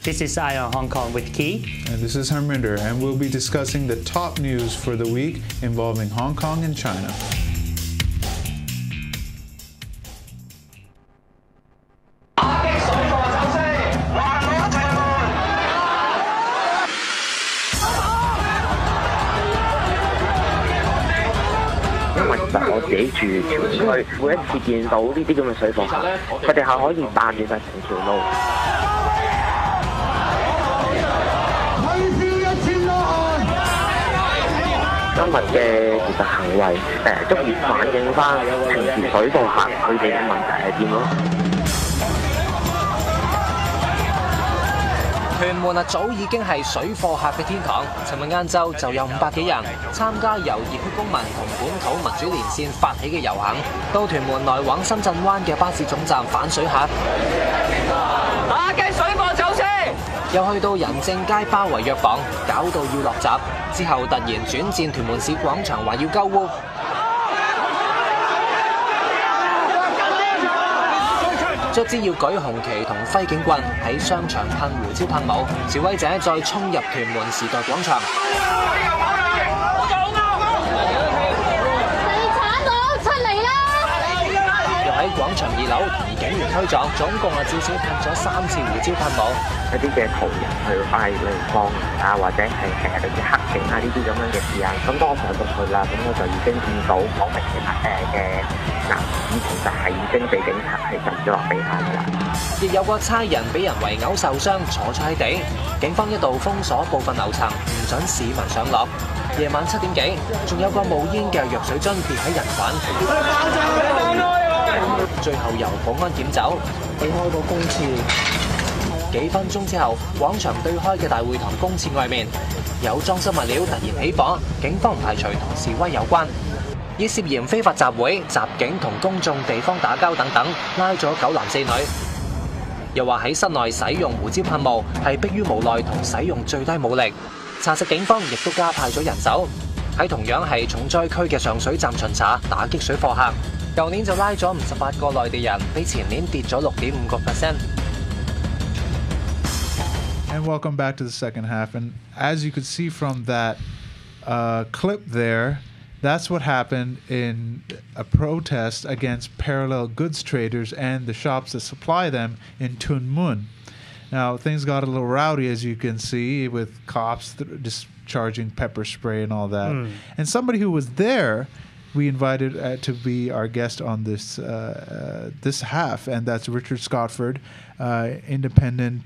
This is ION Hong Kong with Key. And this is Harminder, and we'll be discussing the top news for the week involving Hong Kong and China.屯門早已經係水貨客嘅天堂。尋日晏晝就有500幾人參加由熱血公民同本土民主連線發起嘅遊行，到屯門來往深圳灣嘅巴士總站反水客，打擊水貨走私，又去到仁政街包圍藥房，搞到要落閘。之後突然轉戰屯門市廣場，話要救護。卒之要舉紅旗同揮警棍喺商場噴胡椒噴霧，示威者再衝入屯門時代廣場。地產黨出嚟啦！又喺廣場2樓同警員推撞，總共至少噴咗3次胡椒噴霧。一啲嘅途人去嗌你幫啊，或者係類似黑警啊呢啲咁樣嘅事啊，咁當我上到去啦，咁我就已經見到講明嘅男子其實係已經被警察係撳咗落地下㗎啦。亦有個差人俾人圍毆受傷，坐咗喺地。警方一度封鎖部分樓層，唔准市民上落。夜晚7點幾，仲有個冒煙嘅藥水樽跌喺人群，最後由保安檢走，避開個公廁。幾分鐘之後，廣場對開嘅大會堂公廁外面有裝修物料突然起火，警方唔排除同示威有關，以涉嫌非法集會、襲警同公眾地方打交等等，拉咗9男4女。又話喺室內使用胡椒噴霧係迫於無奈同使用最低武力。查實警方亦都加派咗人手，喺同樣係重災區嘅上水站巡查，打擊水貨客。舊年就拉咗58個內地人，比前年跌咗6.5%。And welcome back to the second half. And as you could see from that clip there, that's what happened in a protest against parallel goods traders and the shops that supply them in Tuen Mun. Now, things got a little rowdy, as you can see, with cops discharging pepper spray and all that. And somebody who was there, we invited to be our guest on this half, and that's Richard Scotford, independent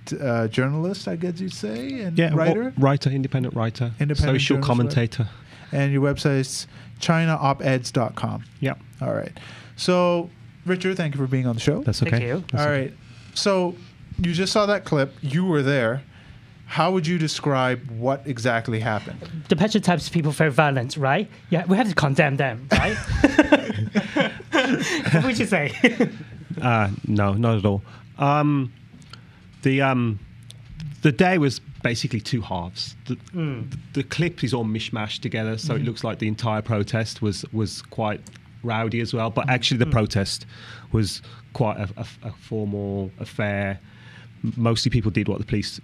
journalist, I guess you'd say, and writer? Independent writer, independent social commentator. And your website is chinaopeds.com. Yeah. All right. So, Richard, thank you for being on the show. That's okay. Thank you. All right. So, you just saw that clip. You were there. How would you describe what exactly happened? The picture types people very violent, right? Yeah, we have to condemn them, right? What would you say? No, not at all. The day was basically two halves. The clip is all mishmashed together, so it looks like the entire protest was quite rowdy as well. But actually, the protest was quite a formal affair. Mostly people did what the police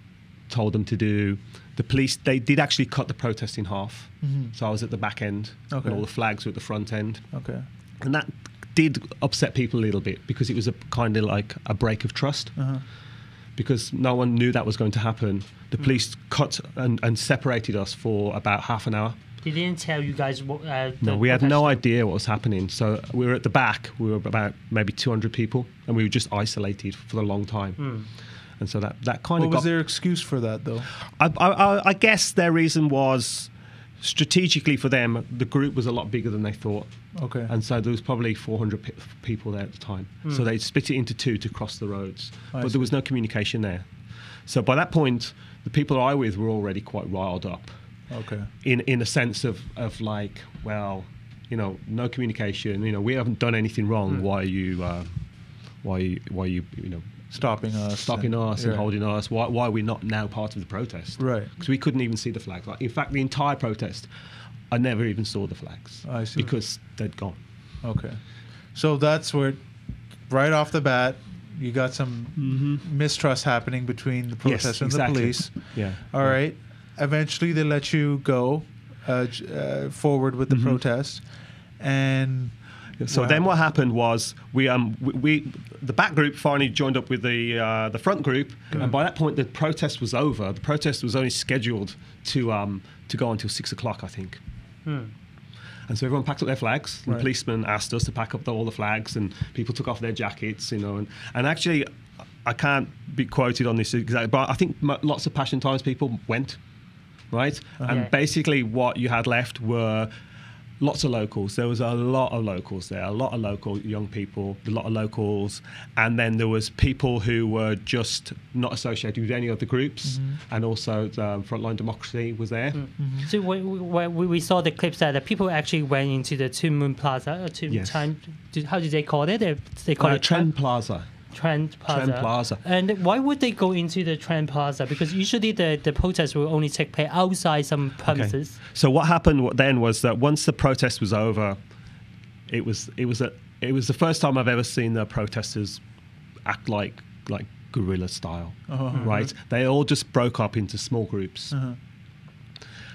told them to do. The police, they did actually cut the protest in half. So I was at the back end, and all the flags were at the front end. Okay. And that did upset people a little bit because it was a kind of like a break of trust. Because no one knew that was going to happen. The police cut and separated us for about half an hour. They didn't tell you guys what... No, we had no idea what was happening. So we were at the back. We were about maybe 200 people, and we were just isolated for a long time. And so that kind of What was their excuse for that, though? I guess their reason was, strategically for them, the group was a lot bigger than they thought. Okay. And so there was probably 400 people there at the time. So they split it into two to cross the roads. But there was no communication there. So by that point, the people I was with were already quite riled up. Okay. In a sense of like, well, no communication. We haven't done anything wrong. Why are you stopping us and holding us? Why are we not now part of the protest? Right. Because we couldn't even see the flags. In fact, the entire protest, I never even saw the flags. I see. Because they'd gone. Okay. So that's where, right off the bat, You got some mistrust happening between the protesters and exactly. the police. Yeah. All right. Eventually, they let you go forward with the protest, and so then what happened was we the back group finally joined up with the front group, and by that point the protest was over. The protest was only scheduled to go until 6 o'clock, I think. And so everyone packed up their flags. And the policeman asked us to pack up all the flags, and people took off their jackets, and actually, I can't be quoted on this exactly, but I think lots of Passion Times people went, right? And basically what you had left were lots of locals. There was a lot of locals there, a lot of local young people, a lot of locals, and then there was people who were just not associated with any of the groups, and also the Frontline Democracy was there. So we saw the clips that the people actually went into the Tuen Mun Plaza. How did they call it? They call it Tuen Plaza. Tuen Plaza. And why would they go into the Tuen Plaza? Because usually the protests will only take place outside some premises. Okay. So what happened then was that once the protest was over, it was the first time I've ever seen the protesters act like guerrilla style, right? They all just broke up into small groups.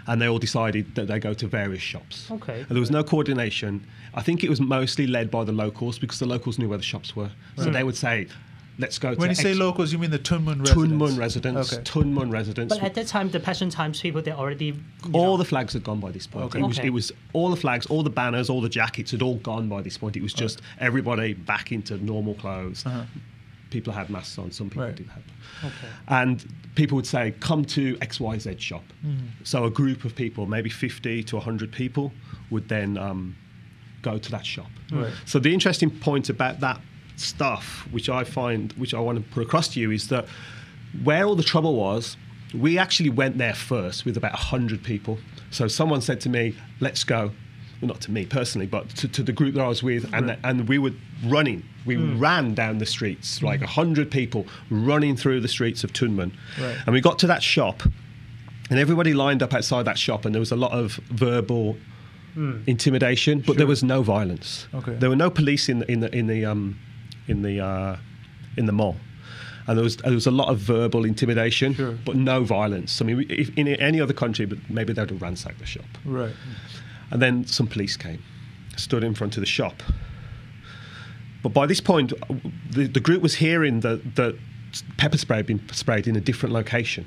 And they all decided that they go to various shops. Okay. And there was no coordination. I think it was mostly led by the locals because the locals knew where the shops were. So they would say, let's go to When you say locals, you mean the Tuen Mun residents? Tuen Mun residents. Okay. Tuen Mun residents. But at that time, the Passion Times people, they already... All the flags had gone by this point. Okay. It was all the flags, all the banners, all the jackets had all gone by this point. It was just everybody back into normal clothes. People had masks on, some people didn't have. And people would say, come to XYZ shop. So a group of people, maybe 50 to 100 people, would then go to that shop. So the interesting point about that stuff, which I want to put across to you, is that where all the trouble was, we actually went there first with about 100 people. So someone said to me, let's go. Well, not to me personally, but to the group that I was with, and we were running. We ran down the streets, like 100 people running through the streets of Tuen Mun. And we got to that shop, and everybody lined up outside that shop, and there was a lot of verbal intimidation, but there was no violence. There were no police in the mall. And there was a lot of verbal intimidation, but no violence. I mean, if in any other country, but maybe they would have ransacked the shop. And then some police came, stood in front of the shop. But by this point, the group was hearing that pepper spray had been sprayed in a different location.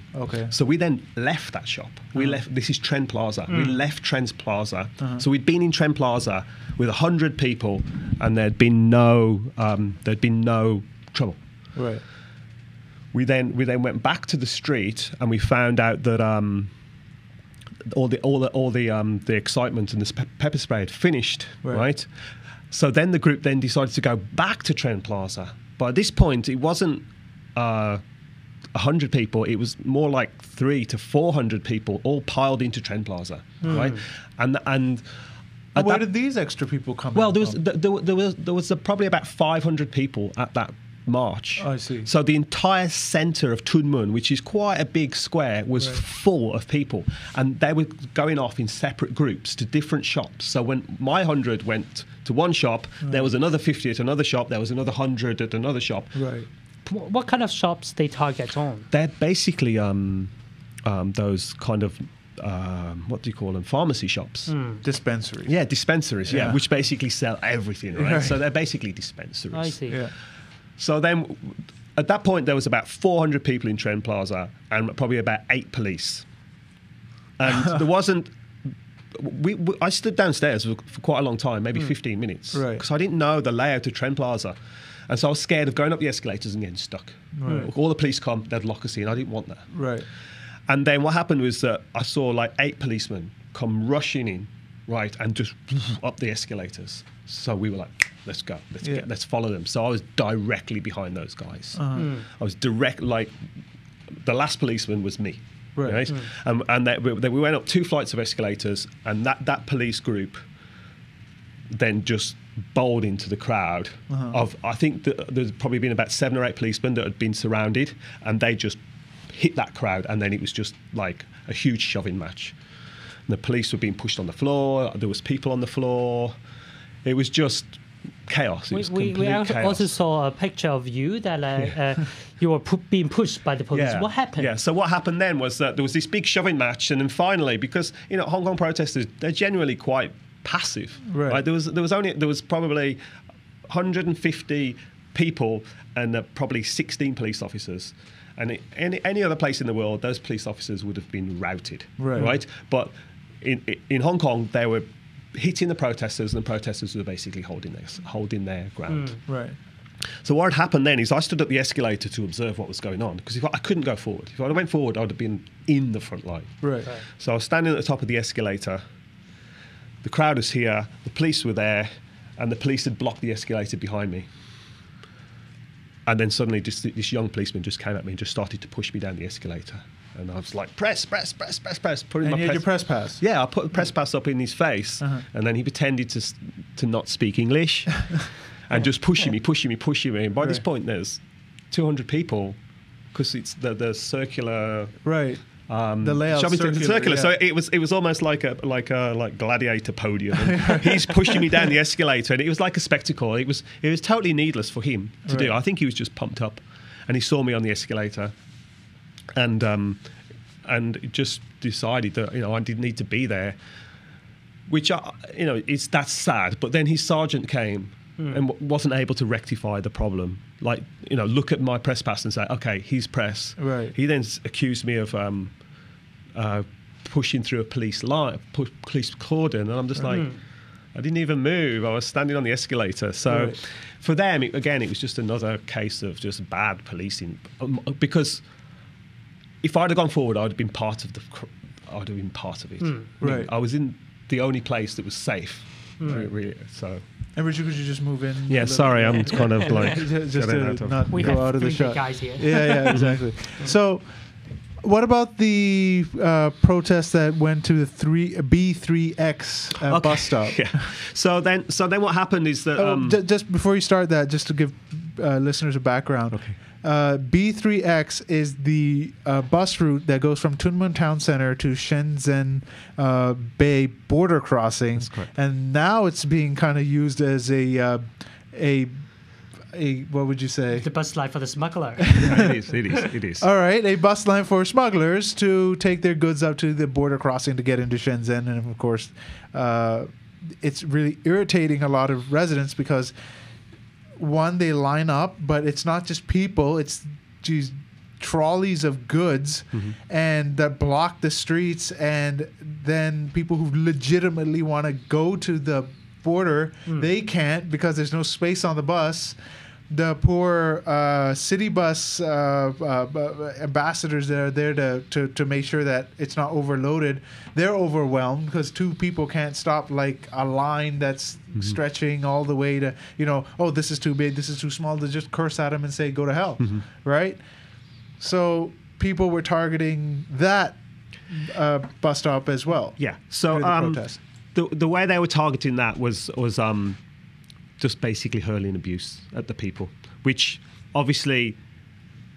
So we then left that shop. We left. This is Tuen Plaza. We left Tuen Plaza. So we'd been in Tuen Plaza with 100 people, and there'd been no trouble. We then went back to the street, and we found out that all the excitement and the pepper spray had finished. Right. So then the group then decided to go back to Tuen Plaza. But at this point, it wasn't 100 people. It was more like 300 to 400 people all piled into Tuen Plaza. Right. And where did these extra people come? Well, there was probably about 500 people at that march. I see. So the entire centre of Tuen Mun, which is quite a big square, was full of people, and they were going off in separate groups to different shops. So when my 100 went to one shop, there was another 50 at another shop, there was another 100 at another shop. What kind of shops they target on? They're basically those kind of what do you call them? Pharmacy shops. Dispensaries. Yeah, dispensaries. Yeah, which basically sell everything. Right. So they're basically dispensaries. I see. Yeah. So then, at that point, there was about 400 people in Tuen Plaza and probably about 8 police. And there wasn't... I stood downstairs for quite a long time, maybe 15 minutes, because I didn't know the layout of Tuen Plaza. And so I was scared of going up the escalators and getting stuck. All the police come, they'd lock us in. I didn't want that. And then what happened was that I saw like 8 policemen come rushing in, and just up the escalators. So we were like, let's go, let's follow them. So I was directly behind those guys. I was like, the last policeman was me. And we went up 2 flights of escalators, and that police group then just bowled into the crowd of, I think there's probably been about 7 or 8 policemen that had been surrounded, and they just hit that crowd, and then it was just like a huge shoving match. And the police were being pushed on the floor, there was people on the floor. It was just chaos. It was we complete chaos. also saw a picture of you that you were being pushed by the police. What happened? Yeah, so what happened then was that there was this big shoving match, and then finally, because Hong Kong protesters, they're generally quite passive. Right? There was probably 150 people and probably 16 police officers. And any other place in the world, those police officers would have been routed. Right? But in Hong Kong, they were hitting the protesters, and the protesters were basically holding their ground. Right. So what had happened then is I stood at the escalator to observe what was going on, because I couldn't go forward. If I went forward, I would have been in the front line. Right. So I was standing at the top of the escalator. The crowd was here, the police were there, and the police had blocked the escalator behind me. And then suddenly this young policeman just came at me and just started to push me down the escalator. And I was like, press. And you had your press pass? Yeah, I put the press pass up in his face, and then he pretended to not speak English and just pushing me. And by this point, there's 200 people, because it's the circular... Right. The layout circular. Yeah. So it was almost like a gladiator podium. And he's pushing me down the escalator, and it was like a spectacle. It was totally needless for him to do. I think he was just pumped up, and he saw me on the escalator, and just decided that I didn't need to be there, which that's sad. But then his sergeant came and wasn't able to rectify the problem. Like, look at my press pass and say, okay, he's press. Right. He then accused me of pushing through a police cordon, and I'm just like, I didn't even move. I was standing on the escalator. So for them, it was just another case of just bad policing. Because if I'd have gone forward, I would have been part of it. Right. I was in the only place that was safe. Really. So. And Richard, could you just move in? Yeah, sorry, I'm kind of like just to not we go have out of the three shot. guys here. Yeah, exactly. So, what about the protest that went to the B3X bus stop? Yeah. So then what happened is that just before you start that, just to give listeners a background. Okay. B3X is the bus route that goes from Tuen Mun Town Center to Shenzhen Bay border crossing. That's correct. And now it's being kind of used as a what would you say? The bus line for the smuggler. It is. All right, a bus line for smugglers to take their goods up to the border crossing to get into Shenzhen. And of course, it's really irritating a lot of residents because, one, they line up, but it's not just people, it's these trolleys of goods and that block the streets, and then people who legitimately want to go to the border, they can't because there's no space on the bus. The poor city bus ambassadors that are there to make sure that it's not overloaded, they're overwhelmed because two people can't stop like a line that's stretching all the way to, this is too big, this is too small. They just curse at them and say, go to hell, right? So people were targeting that bus stop as well. Yeah. So the way they were targeting that was just basically hurling abuse at the people, which obviously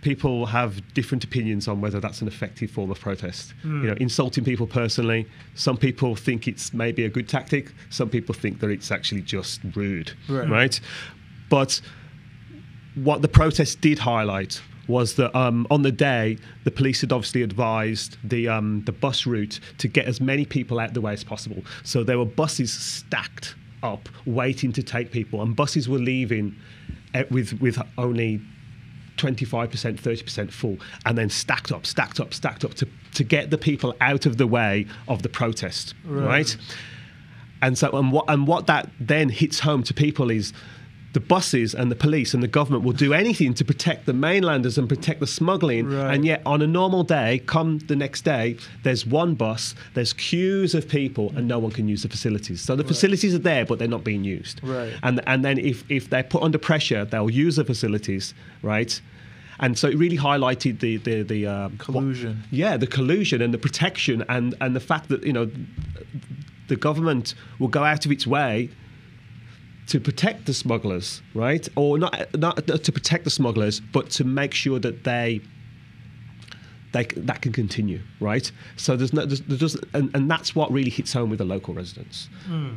people have different opinions on whether that's an effective form of protest. Insulting people personally, some people think it's maybe a good tactic, some people think that it's actually just rude, right? But what the protest did highlight was that on the day, the police had obviously advised the bus route to get as many people out the way as possible. So there were buses stacked up waiting to take people, and buses were leaving with only 25%, 30% full, and then stacked up to get the people out of the way of the protest, right? And so and what that then hits home to people is the buses and the police and the government will do anything to protect the mainlanders and protect the smuggling. And yet on a normal day, come the next day, there's one bus, there's queues of people, and no one can use the facilities. So the facilities are there, but they're not being used. And then if they're put under pressure, they'll use the facilities, right? And so it really highlighted the collusion. The collusion and the protection and the fact that, the government will go out of its way to protect the smugglers, right? Or not to protect the smugglers, but to make sure that they that can continue, right? So and that's what really hits home with the local residents.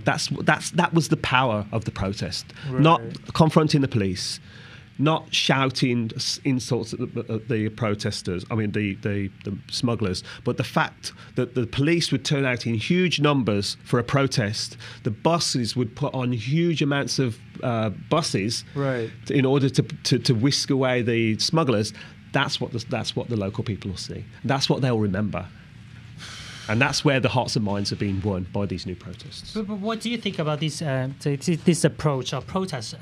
That was the power of the protest, not confronting the police, not shouting insults at the protesters, the smugglers, but the fact that the police would turn out in huge numbers for a protest. The buses would put on huge amounts of buses in order to whisk away the smugglers. That's what the local people will see. That's what they'll remember. And that's where the hearts and minds are being won by these new protests. But what do you think about this approach of protest?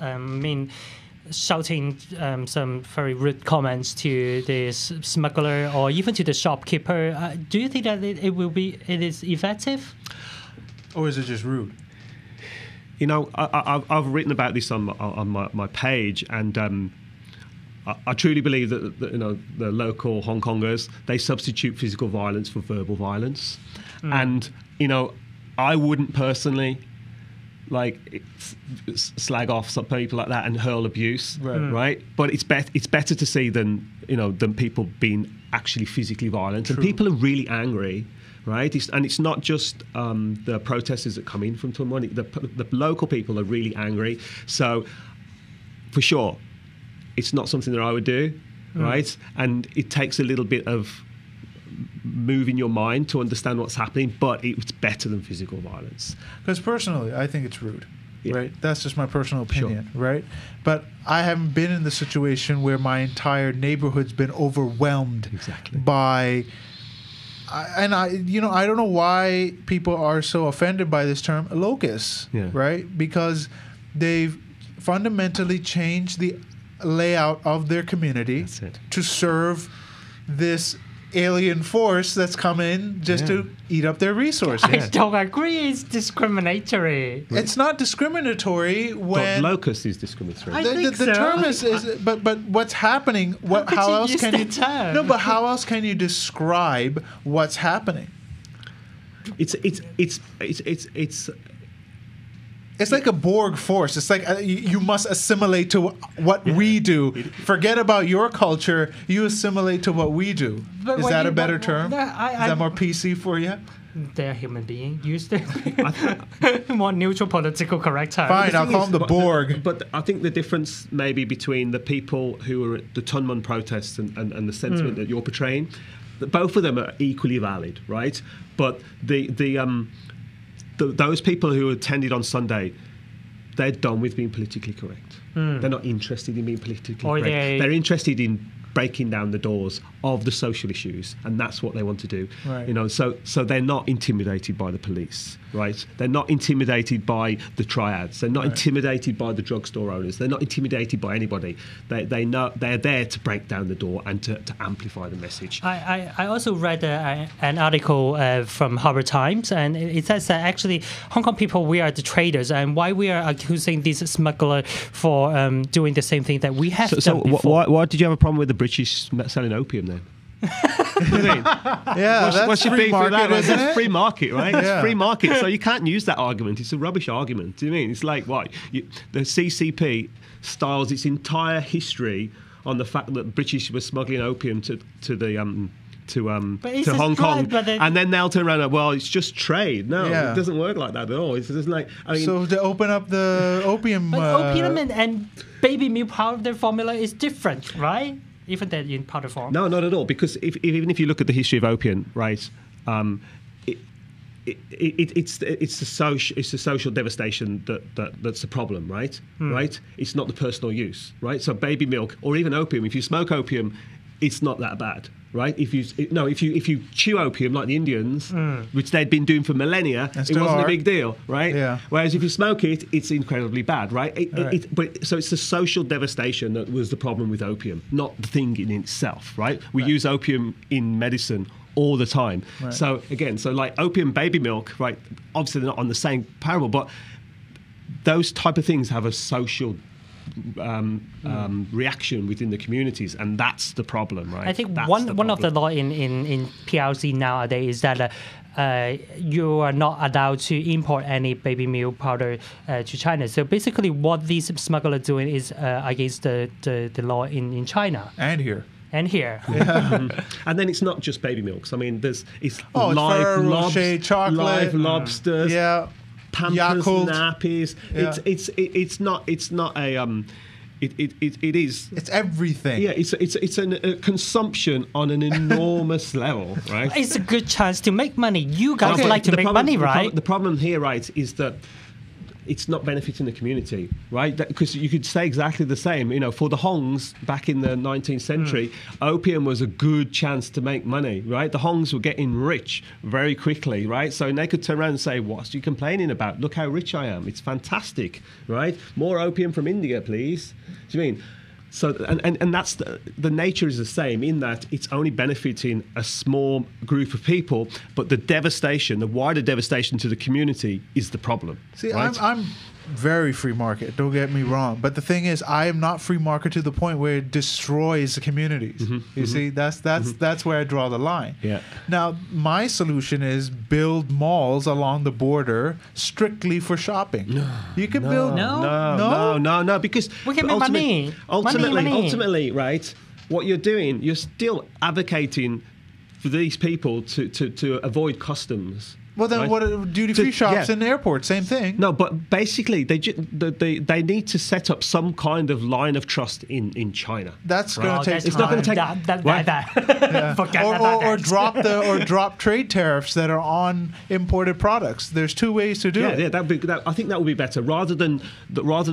Shouting some very rude comments to this smuggler or even to the shopkeeper. Do you think that it is effective? Or is it just rude? I've written about this on my page, and I truly believe that the local Hong Kongers, they substitute physical violence for verbal violence. And I wouldn't personally slag off some people like that and hurl abuse, right? But it's better to see than people being actually physically violent. True. And people are really angry, right? It's not just the protesters that come in from Tuen Mun. The local people are really angry. So for sure, it's not something that I would do, right? And it takes a little bit of moving your mind to understand what's happening, but it's better than physical violence. Because personally, I think it's rude, right? That's just my personal opinion, right? But I haven't been in the situation where my entire neighborhood's been overwhelmed by... I don't know why people are so offended by this term, locusts, right? Because they've fundamentally changed the layout of their community to serve this alien force that's come in just to eat up their resources. I don't agree. It's discriminatory. It's not discriminatory when... But locust is discriminatory. I think so. The term is... But what's happening... How else can you... Term? No, but how else can you describe what's happening? It's like a Borg force. It's like you must assimilate to what we do. Forget about your culture. You assimilate to what we do. But is that a better term? Is that more PC for you? They're human beings. Use the more neutral political correct term. Fine, I'll call them the Borg. But I think the difference maybe between the people who are at the Tuen Mun protests and the sentiment that you're portraying, that both of them are equally valid, right? But those people who attended on Sunday, they're done with being politically correct. They're not interested in being politically correct. They're interested in breaking down the doors of the social issues, and that's what they want to do. Right. So they're not intimidated by the police, right? They're not intimidated by the triads. They're not intimidated by the drugstore owners. They're not intimidated by anybody. They know they're there to break down the door and to amplify the message. I also read an article from Harbour Times, and it says that actually Hong Kong people, we are the traders, and why we are accusing these smugglers for doing the same thing that we have done before. Why did you have a problem with the British selling opium then? That's free market, isn't it? It's free market, right? It's free market, so you can't use that argument. It's a rubbish argument. Do you mean? It's like what the CCP styles its entire history on the fact that British were smuggling opium to Hong Kong, and then they'll turn around and it's just trade. No, it doesn't work like that at all. It's just like so to open up the opium. But opium and baby milk powder formula is different, right? Even that in powder form. No, not at all. Because even if you look at the history of opium, right, it's the social devastation that's the problem, right? Right. It's not the personal use, right? So baby milk or even opium. If you smoke opium, it's not that bad, right? If you chew opium like the Indians, which they'd been doing for millennia, it wasn't a big deal, right? Yeah. Whereas if you smoke it, it's incredibly bad, right? So it's the social devastation that was the problem with opium, not the thing in itself, right? We use opium in medicine all the time. Right. So again, like opium, baby milk, right? Obviously they're not on the same parable, but those type of things have a social reaction within the communities, and that's the problem, right? I think one of the law in PRC nowadays is that you are not allowed to import any baby milk powder to China. So basically what these smugglers are doing is against the law in China. And here. And here. And then it's not just baby milks. I mean, it's Ferrero Rocher chocolate, live lobsters, Pampers, Yakult. nappies. Yeah. It's not a It is. It's everything. Yeah, it's a consumption on an enormous level, right? It's a good chance to make money. You guys Okay, like to make money, right? The problem here, right, is that it's not benefiting the community, right? Because you could say exactly the same. You know, for the Hongs back in the 19th century, opium was a good chance to make money, right? The Hongs were getting rich very quickly, right? So they could turn around and say, "What are you complaining about? Look how rich I am. It's fantastic, right? More opium from India, please." Do you mean? So, and that's the nature is the same in that it's only benefiting a small group of people, but the devastation, the wider devastation to the community is the problem. See, right? I'm very free market. Don't get me wrong, but the thing is, I am not free market to the point where it destroys the communities. You see, that's where I draw the line. Yeah. Now, my solution is build malls along the border strictly for shopping. You can build No, because we can make money. Ultimately, right? What you're doing, you're still advocating for these people to avoid customs. Well, then right? what duty-free shops in the airport? Same thing. No, but basically, they need to set up some kind of line of trust in China. That's going to take. It's not going to take. Or drop trade tariffs that are on imported products. There's two ways to do it. Yeah, I think that would be better rather than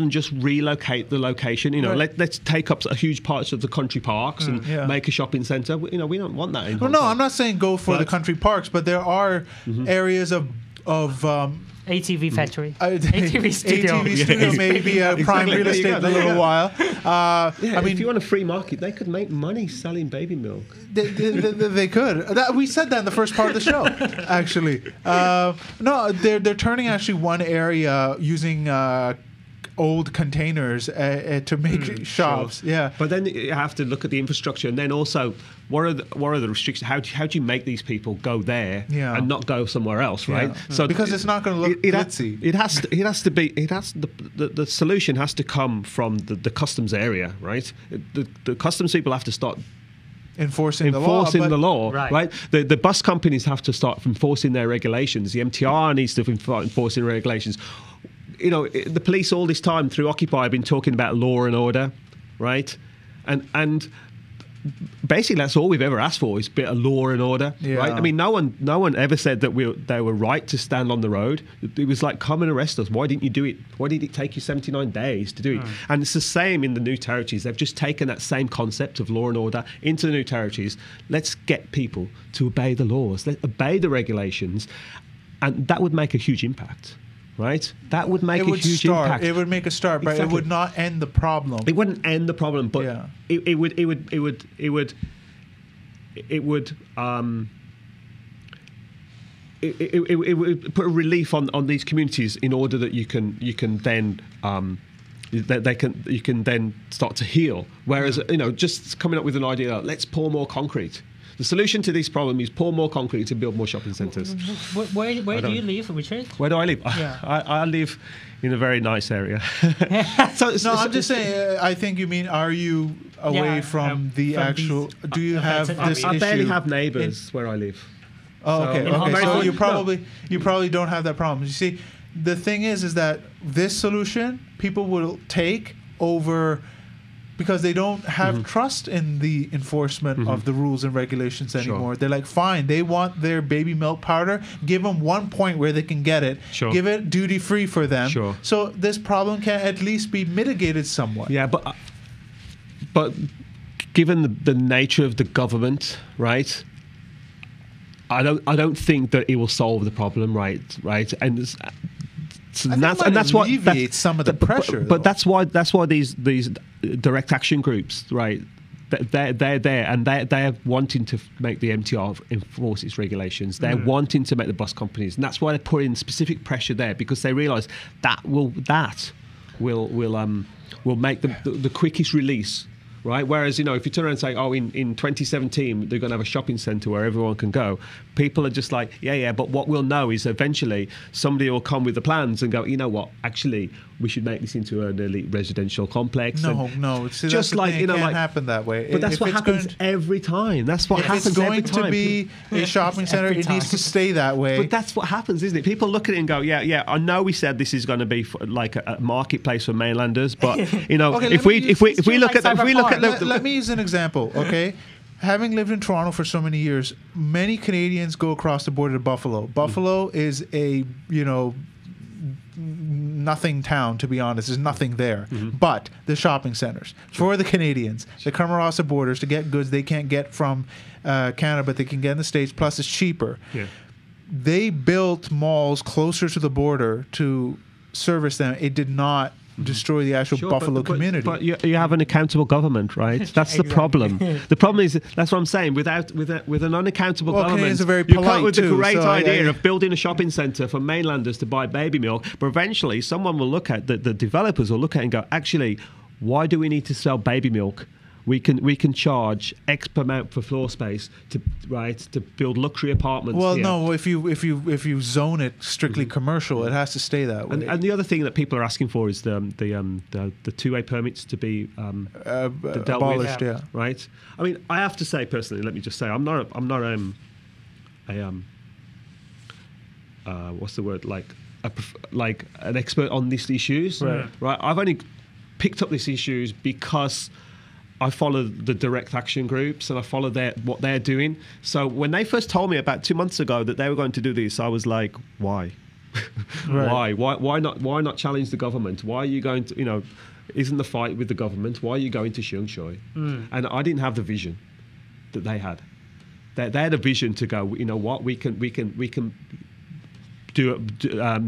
just relocate the location. You know, let's take up a huge parts of the country parks and make a shopping centre. You know, we don't want that. Well, no, I'm not saying go for the country parks, but there are areas of ATV factory, ATV studio may be a prime real estate in a little while. I mean, if you want a free market, they could make money selling baby milk. They could. We said that in the first part of the show, actually. No, they're turning actually one area using old containers to make shops. Sure. Yeah, but then you have to look at the infrastructure, and then also what are the restrictions? How do you make these people go there and not go somewhere else? Right. Yeah. So because it's not going to look glitzy. The solution has to come from the customs area, right? The customs people have to start enforcing the law, right? The bus companies have to start enforcing their regulations. The MTR needs to start enforcing regulations. You know, the police all this time through Occupy have been talking about law and order, right? And basically that's all we've ever asked for is a bit of law and order, right? I mean, no one ever said that they were right to stand on the road. It was like, come and arrest us. Why didn't you do it? Why did it take you 79 days to do it? And it's the same in the new territories. They've just taken that same concept of law and order into the new territories. Let's get people to obey the laws, obey the regulations, and that would make a huge impact. Right, that would make a huge impact. It would make a start, but it would not end the problem. It wouldn't end the problem, but it would put a relief on these communities in order that you can then start to heal. Whereas just coming up with an idea, let's pour more concrete. The solution to this problem is pour more concrete and build more shopping centres. Where do you live, Richard? Where do I live? Yeah. I live in a very nice area. I'm just saying, I think you mean, are you away from the actual... do you have this issue? I barely have neighbours where I live. Oh, okay. So you probably don't have that problem. You see, the thing is that this solution, people will take over... because they don't have trust in the enforcement of the rules and regulations anymore. They're like, fine, they want their baby milk powder, give them one point where they can get it, give it duty-free for them. So this problem can at least be mitigated somewhat. Yeah, but given the nature of the government, right, I don't think that it will solve the problem, right? And so that's what alleviates some of the pressure. But that's why these direct action groups, right? They're there and they're wanting to make the MTR enforce its regulations. They're wanting to make the bus companies, and that's why they put in specific pressure there, because they realise that will make the quickest release right? Whereas, if you turn around and say, oh, in 2017, they're going to have a shopping centre where everyone can go, people are just like, yeah, but what we'll know is eventually somebody will come with the plans and go, you know what, actually, we should make this into an elite residential complex. No. See, just like, it can't happen that way. But that's what happens every time. That's what happens every time. If it's going to be a shopping centre, it needs to stay that way. But that's what happens, isn't it? People look at it and go, yeah, I know we said this is going to be like a marketplace for mainlanders, but, if we look at let me use an example, okay? Having lived in Toronto for so many years, many Canadians go across the border to Buffalo. Buffalo is a, nothing town, to be honest. There's nothing there. But the shopping centers for the Canadians, they come across the borders to get goods they can't get from Canada, but they can get in the States, plus it's cheaper. Yeah. They built malls closer to the border to service them. It did not destroy the actual Buffalo community. But you have an accountable government, right? That's the problem. The problem is, that's what I'm saying, with an unaccountable government, are very you come polite with the too, great so, idea of building a shopping centre for mainlanders to buy baby milk, but eventually someone will look at, the developers will look at it and go, actually, why do we need to sell baby milk? We can charge X amount for floor space to build luxury apartments. Well, no, if you zone it strictly commercial, it has to stay that way. And the other thing that people are asking for is the two-way permits to be abolished. With, right. I mean, I have to say personally, let me just say, I'm not what's the word, like an expert on these issues. Right. I've only picked up these issues because I follow the direct action groups and I follow what they're doing. So when they first told me about 2 months ago that they were going to do this, I was like, why? Why not challenge the government? Why are you going to, isn't the fight with the government? Why are you going to Sheungshui? And I didn't have the vision that they had. They had a vision to go, you know what, we can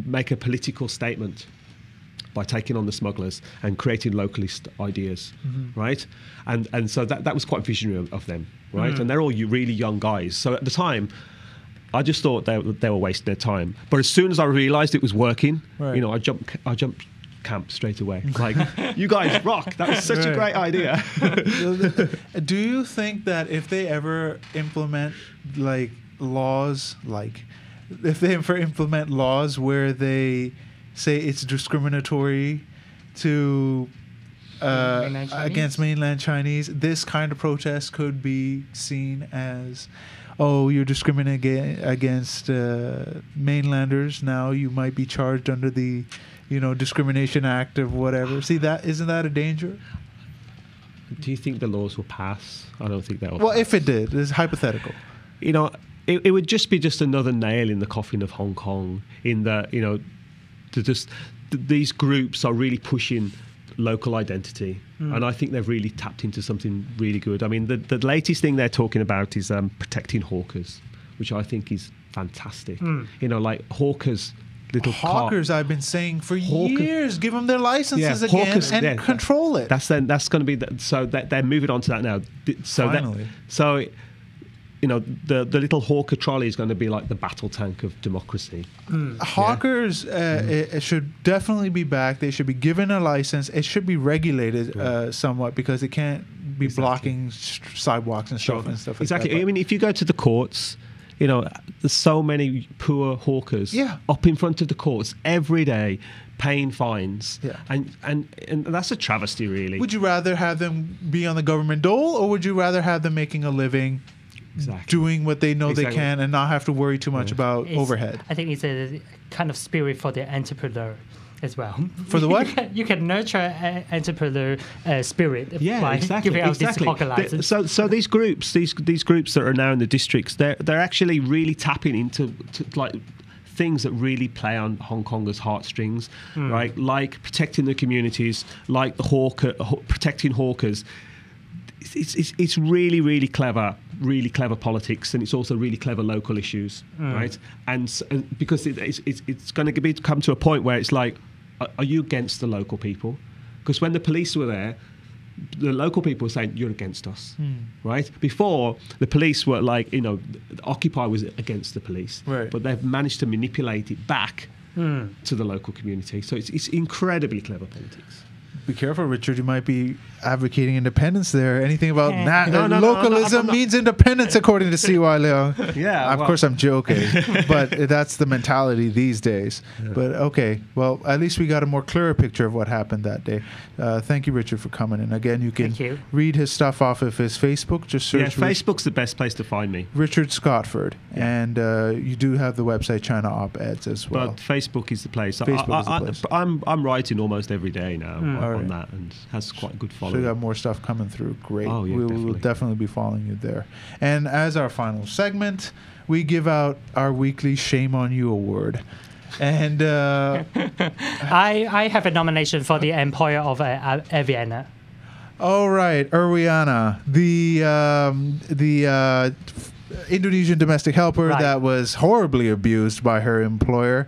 make a political statement by taking on the smugglers and creating localist ideas, right? And so that was quite visionary of them, right? And they're all really young guys. So at the time, I just thought they were wasting their time. But as soon as I realised it was working, I jumped camp straight away. Like, you guys rock. That was such a great idea. Do you think that if they ever implement laws where they say it's discriminatory to against mainland Chinese, this kind of protest could be seen as, oh, you're discriminating against mainlanders. Now you might be charged under the, Discrimination Act of whatever. See, isn't that a danger? Do you think the laws will pass? I don't think that will. Well, pass. if it did, it's hypothetical. It would just be another nail in the coffin of Hong Kong. In that, these groups are really pushing local identity, and I think they've really tapped into something really good. I mean, the latest thing they're talking about is protecting hawkers, which I think is fantastic. Like hawkers. Hawkers, I've been saying for years, give them their licenses again and control it. That's going to be so that they're moving on to that now. So finally, the little hawker trolley is going to be like the battle tank of democracy. Hawkers it should definitely be back. They should be given a license. It should be regulated somewhat, because it can't be blocking sidewalks and stuff and stuff. Exactly. Like that. I mean, if you go to the courts, there's so many poor hawkers up in front of the courts every day, paying fines, and that's a travesty, really. Would you rather have them be on the government dole, or would you rather have them making a living, doing what they know they can, and not have to worry too much about overhead? I think it's a kind of spirit for the entrepreneur as well. For the what? You can nurture entrepreneur spirit by giving out this hawker license. So these groups that are now in the districts, they're actually really tapping into things that really play on Hong Kongers' heartstrings, right? Like protecting the communities, like protecting hawkers. It's really, really clever politics, and it's also really clever local issues, right? And because it's going to come to a point where it's like, are you against the local people? Because when the police were there, the local people were saying, you're against us, right? Before, the police were like, Occupy was against the police, but they've managed to manipulate it back to the local community. So it's incredibly clever politics. Be careful, Richard. You might be advocating independence there. Anything about No, localism means independence, according to C.Y. Leung. Yeah, Of course, I'm joking, but that's the mentality these days. Yeah. But okay, well, at least we got a more clearer picture of what happened that day. Thank you, Richard, for coming in. Again, you can read his stuff off of his Facebook. Just search. Yeah, Facebook's the best place to find me. Richard Scotford, and you do have the website China Op-Eds as well. But Facebook is the place. Facebook is the place. I'm writing almost every day now on that, and has quite a good following. So you got more stuff coming through. Great. Oh, yeah, we will definitely be following you there. And as our final segment, we give out our weekly Shame on You award. And I have a nomination for the employer of Aviana. All right, Erwiana, the Indonesian domestic helper that was horribly abused by her employer.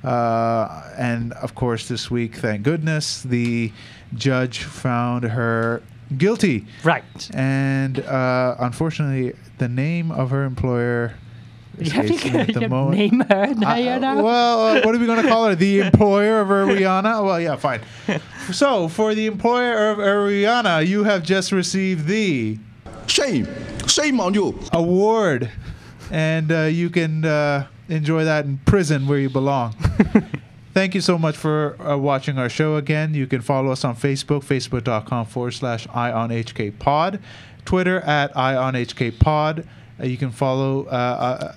And of course, this week, thank goodness, the judge found her guilty. Right. And unfortunately, the name of her employer escapes me at the moment. Name her now? Well, what are we going to call her? The employer of Erwiana? Well, yeah, fine. So, for the employer of Erwiana, you have just received the Shame on you award. And you can enjoy that in prison where you belong. Thank you so much for watching our show again. You can follow us on Facebook, facebook.com/IONHKpod, Twitter @IONHKpod. You can follow,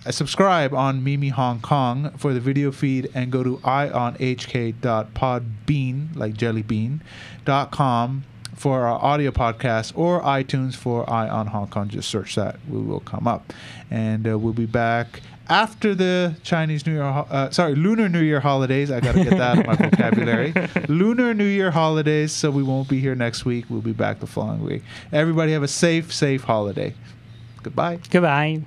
subscribe on Mimi Hong Kong for the video feed, and go to ionhk.podbean, like jellybean.com for our audio podcast, or iTunes for Ion Hong Kong. Just search that. We will come up. And we'll be back after the Lunar New Year holidays. I got to get that out of my vocabulary. Lunar New Year holidays, so we won't be here next week. We'll be back the following week. Everybody have a safe holiday. Goodbye. Goodbye.